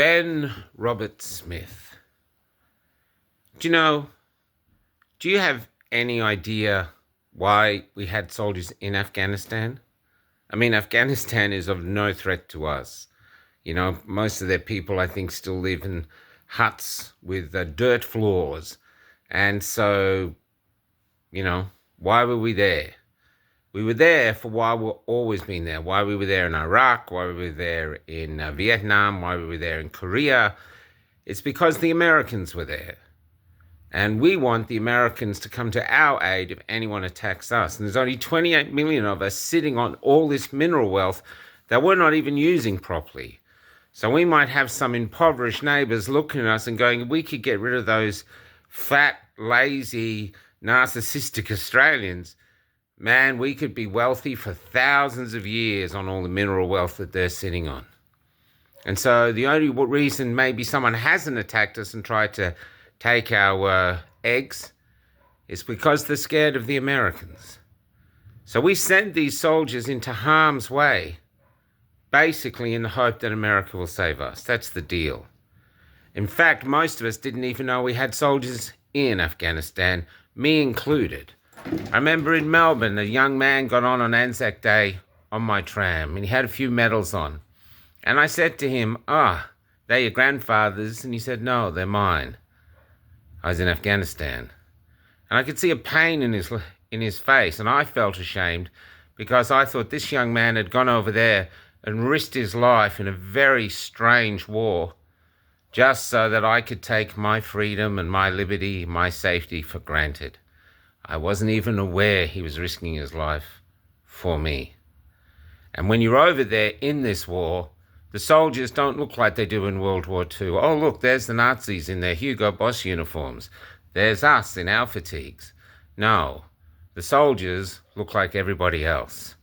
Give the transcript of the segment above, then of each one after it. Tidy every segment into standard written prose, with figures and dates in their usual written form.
Ben Robert Smith. Do you have any idea why we had soldiers in Afghanistan? I mean, Afghanistan is of no threat to us. Most of their people, I think, still live in huts with dirt floors. And so, why were we there? We were there for why we've always been there. Why we were there in Iraq, why we were there in Vietnam, why we were there in Korea. It's because the Americans were there. And we want the Americans to come to our aid if anyone attacks us. And there's only 28 million of us sitting on all this mineral wealth that we're not even using properly. So we might have some impoverished neighbors looking at us and going, we could get rid of those fat, lazy, narcissistic Australians. Man, we could be wealthy for thousands of years on all the mineral wealth that they're sitting on. And so the only reason maybe someone hasn't attacked us and tried to take our eggs is because they're scared of the Americans. So we send these soldiers into harm's way, basically in the hope that America will save us. That's the deal. In fact, most of us didn't even know we had soldiers in Afghanistan, me included. I remember in Melbourne, a young man got on Anzac Day on my tram, and he had a few medals on. And I said to him, they're your grandfather's? And he said, no, they're mine. I was in Afghanistan. And I could see a pain in his face, and I felt ashamed because I thought this young man had gone over there and risked his life in a very strange war just so that I could take my freedom and my liberty, my safety for granted. I wasn't even aware he was risking his life for me. And when you're over there in this war, the soldiers don't look like they do in World War II. Oh, look, there's the Nazis in their Hugo Boss uniforms. There's us in our fatigues. No, the soldiers look like everybody else.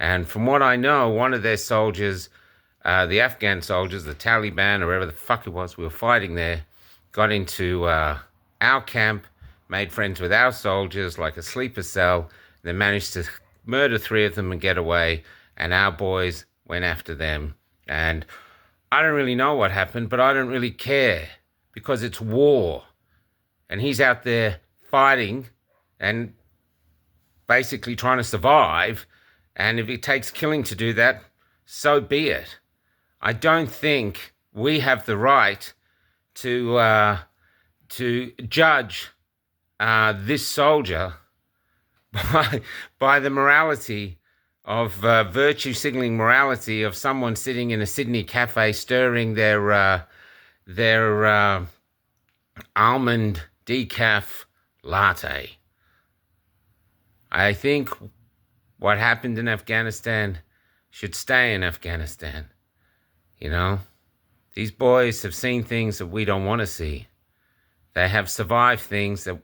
And from what I know, one of their soldiers, the Afghan soldiers, the Taliban, or whatever the fuck it was we were fighting there, got into our camp, made friends with our soldiers like a sleeper cell, then managed to murder 3 of them and get away, and our boys went after them. And I don't really know what happened, but I don't really care because it's war. And he's out there fighting and basically trying to survive. And if it takes killing to do that, so be it. I don't think we have the right to judge this soldier by the morality of virtue signaling morality of someone sitting in a Sydney cafe stirring their almond decaf latte. I think what happened in Afghanistan should stay in Afghanistan. These boys have seen things that we don't want to see. They have survived things that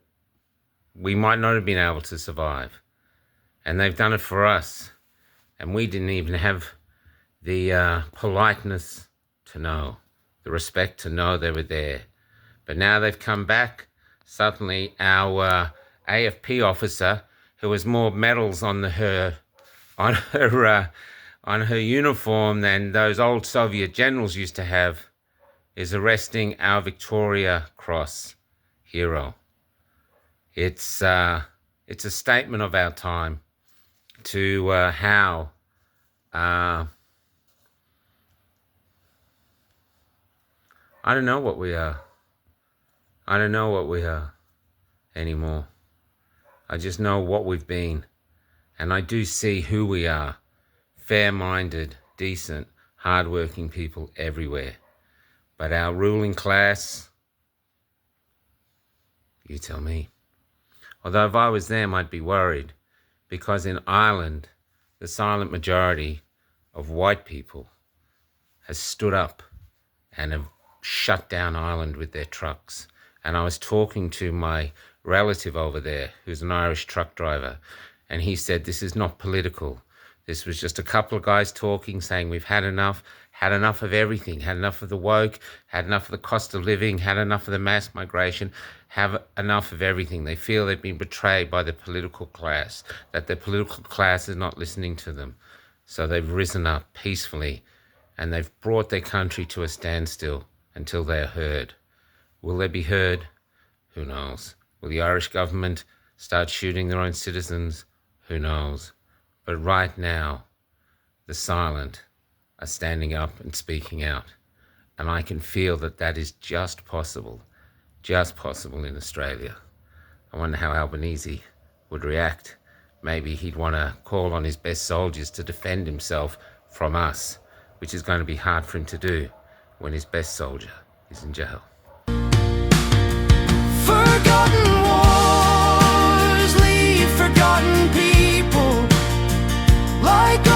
we might not have been able to survive. And they've done it for us. And we didn't even have the politeness to know, the respect to know they were there. But now they've come back. Suddenly our AFP officer, who has more medals on her uniform than those old Soviet generals used to have, is arresting our Victoria Cross hero. It's a statement of our time to how I don't know what we are. I don't know what we are anymore. I just know what we've been. And I do see who we are. Fair-minded, decent, hard-working people everywhere. But our ruling class, you tell me. Although if I was them, I'd be worried. Because in Ireland, the silent majority of white people has stood up and have shut down Ireland with their trucks. And I was talking to my relative over there, who's an Irish truck driver, and he said, this is not political. This was just a couple of guys talking, saying we've had enough of everything, had enough of the woke, had enough of the cost of living, had enough of the mass migration, have enough of everything. They feel they've been betrayed by the political class, that the political class is not listening to them. So they've risen up peacefully and they've brought their country to a standstill. until they are heard. Will they be heard? Who knows? Will the Irish government start shooting their own citizens? Who knows? But right now, the silent are standing up and speaking out. And I can feel that that is just possible in Australia. I wonder how Albanese would react. Maybe he'd want to call on his best soldiers to defend himself from us, which is going to be hard for him to do when his best soldier is in jail. Forgotten wars leave forgotten people like